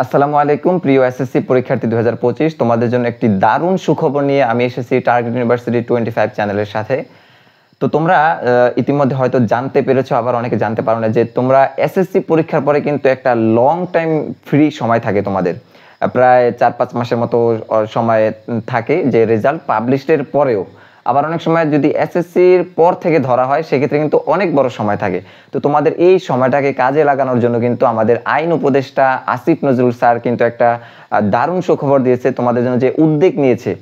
আসসালামু আলাইকুম প্রিয় এসএসসি পরীক্ষার্থী 2025 তোমাদের জন্য একটি দারুণ সুখবর নিয়ে আমি এসেছি টার্গেট ইউনিভার্সিটি 25 চ্যানেলের সাথে। তো তোমরা ইতিমধ্যে হয়তো জানতে পেরেছো, আবার অনেকে জানতে পারো না যে তোমরা এসএসসি পরীক্ষার পরে কিন্তু একটা লং টাইম ফ্রি সময় থাকে তোমাদের, প্রায় 4-5 মাসের মতো সময় থাকে যে রেজাল্ট পাবলিশের পরেও। আবার অনেক সময় যদি এসএসসির পর থেকে ধরা হয় সেক্ষেত্রে কিন্তু অনেক বড় সময় থাকে। তো তোমাদের এই সময়টাকে কাজে লাগানোর জন্য কিন্তু আমাদের আইন উপদেষ্টা আসিফ নজরুল স্যার কিন্তু একটা দারুণ সুখবর দিয়েছে তোমাদের জন্য, যে উদ্যোগ নিয়েছে।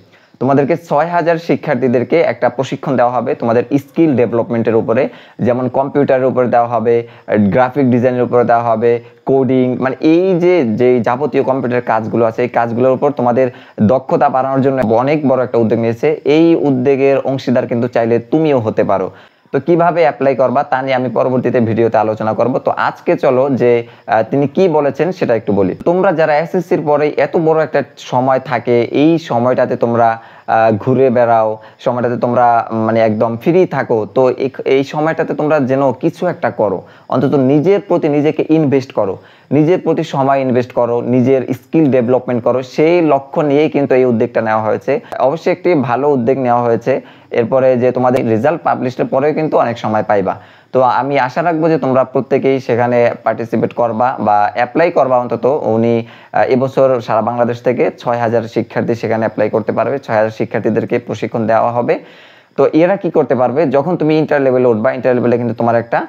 তোমাদেরকে 6000 শিক্ষার্থীদেরকে একটা প্রশিক্ষণ দেওয়া হবে তোমাদের স্কিল ডেভেলপমেন্টের উপরে, যেমন কম্পিউটারের উপরে দেওয়া হবে, গ্রাফিক ডিজাইনের উপরে দেওয়া হবে, কোডিং, মানে এই যে যাবতীয় কম্পিউটার কাজগুলো আছে এই কাজগুলোর উপর তোমাদের দক্ষতা বাড়ানোর জন্য অনেক বড় একটা উদ্যোগ নিয়েছে। এই উদ্যোগের অংশীদার কিন্তু চাইলে তুমিও হতে পারো। তো কিভাবে অ্যাপ্লাই করবা তা নিয়ে আমি পরবর্তীতে ভিডিওতে আলোচনা করব। তো আজকে চলো যে তিনি কি বলেছেন সেটা একটু বলি। তোমরা যারা এসএসসির পরে এত বড় একটা সময় থাকে, এই সময়টাতে তোমরা ঘুরে বেড়াও, সময়টাতে তোমরা মানে একদম ফ্রি থাকো, তো এই সময়টাতে তোমরা যেন কিছু একটা করো, অন্তত নিজের প্রতি নিজেকে ইনভেস্ট করো, নিজের প্রতি সময় ইনভেস্ট করো, নিজের স্কিল ডেভেলপমেন্ট করো। সেই লক্ষ্য নিয়েই কিন্তু এই উদ্যোগটা নেওয়া হয়েছে। অবশ্যই একটি ভালো উদ্যোগ নেওয়া হয়েছে। এরপরে যে তোমাদের রেজাল্ট পাবলিশের পরেও কিন্তু অনেক সময় পাইবা। তো আমি আশা রাখবো যে তোমরা প্রত্যেকেই সেখানে পার্টিসিপেট করবা বা অ্যাপ্লাই করবা। অন্তত উনি এবছর সারা বাংলাদেশ থেকে 6000 শিক্ষার্থী সেখানে অ্যাপ্লাই করতে পারবে। 6000 শিক্ষার্থীদেরকে প্রশিক্ষণ দেওয়া হবে। তো এরা কি করতে পারবে, যখন তুমি ইন্টার লেভেলে উঠবা, ইন্টার লেভেলে কিন্তু তোমার একটা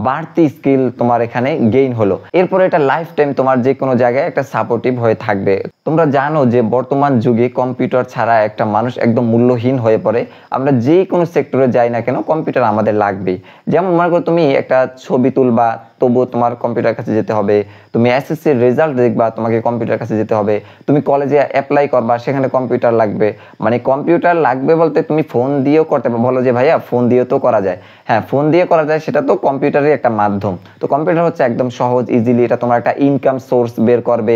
বাড়তি স্কিল তোমার এখানে গেইন হলো। এরপরে এটা লাইফ টাইম তোমার যে কোনো জায়গায় একটা সাপোর্টিভ হয়ে থাকবে। তোমরা জানো যে বর্তমান যুগে কম্পিউটার ছাড়া একটা মানুষ একদম মূল্যহীন হয়ে পড়ে। আমরা যে কোনো সেক্টরে যাই না কেন কম্পিউটার আমাদের লাগবেই। যেমন মনে করো তুমি একটা ছবি তুলবা, তবুও তোমার কম্পিউটার কাছে যেতে হবে। তুমি এসএসসির রেজাল্ট দেখবা, তোমাকে কম্পিউটার কাছে যেতে হবে। তুমি কলেজে অ্যাপ্লাই করবা, সেখানে কম্পিউটার লাগবে। মানে কম্পিউটার লাগবে বলতে তুমি ফোন দিয়েও করতে পারো। বলো যে ভাইয়া ফোন দিয়েও তো করা যায়। হ্যাঁ, ফোন দিয়ে করা যায়, সেটা তো কম্পিউটারের একটা মাধ্যম। তো কম্পিউটার হচ্ছে একদম সহজ, ইজিলি এটা তোমার একটা ইনকাম সোর্স বের করবে।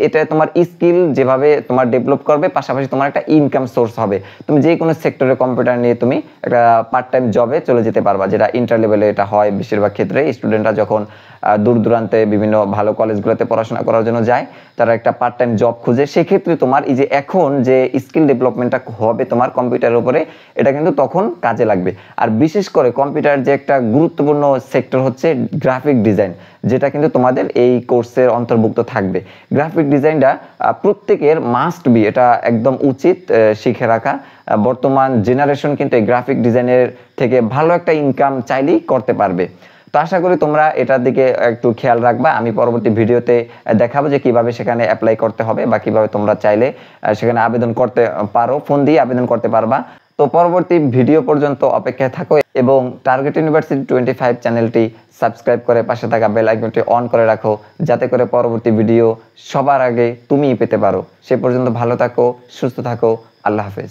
এটা তোমার স্কিল যেভাবে তোমার ডেভেলপ করবে, পাশাপাশি তোমার একটা ইনকাম সোর্স হবে। তুমি যে কোনো সেক্টরে কম্পিউটার নিয়ে তুমি একটা পার্ট টাইম জবে চলে যেতে পারবা, যেটা ইন্টার লেভেলে এটা হয় বেশিরভাগ ক্ষেত্রে। স্টুডেন্টরা যখন দূর দূরান্তে বিভিন্ন ভালো কলেজগুলোতে পড়াশোনা করার জন্য যায়, তারা একটা পার্ট টাইম জব খুঁজে। সেক্ষেত্রে তোমার এই যে এখন যে স্কিল ডেভেলপমেন্টটা হবে তোমার কম্পিউটারের উপরে, এটা কিন্তু তখন কাজে লাগবে। আর বিশেষ করে কম্পিউটার যে একটা গুরুত্বপূর্ণ সেক্টর হচ্ছে গ্রাফিক ডিজাইন, যেটা কিন্তু তোমাদের এই কোর্সের অন্তর্ভুক্ত থাকবে। গ্রাফিক ডিজাইনটা প্রত্যেকের মাস্ট বি, এটা একদম উচিত শিখে রাখা। বর্তমান জেনারেশন কিন্তু এই গ্রাফিক ডিজাইনের থেকে ভালো একটা ইনকাম চাইলেই করতে পারবে। তো আশা করি তোমরা এটার দিকে একটু খেয়াল রাখবা। আমি পরবর্তী ভিডিওতে দেখাবো যে কিভাবে সেখানে অ্যাপ্লাই করতে হবে বা কিভাবে তোমরা চাইলে সেখানে আবেদন করতে পারো, ফোন দিয়ে আবেদন করতে পারবা। তো পরবর্তী ভিডিও পর্যন্ত অপেক্ষায় থাকো এবং টার্গেট ইউনিভার্সিটি 25 চ্যানেলটি সাবস্ক্রাইব করে পাশে থাকা বেল আইকনটি অন করে রাখো, যাতে করে পরবর্তী ভিডিও সবার আগে তুমিই পেতে পারো। সে পর্যন্ত ভালো থাকো, সুস্থ থাকো। আল্লাহ হাফেজ।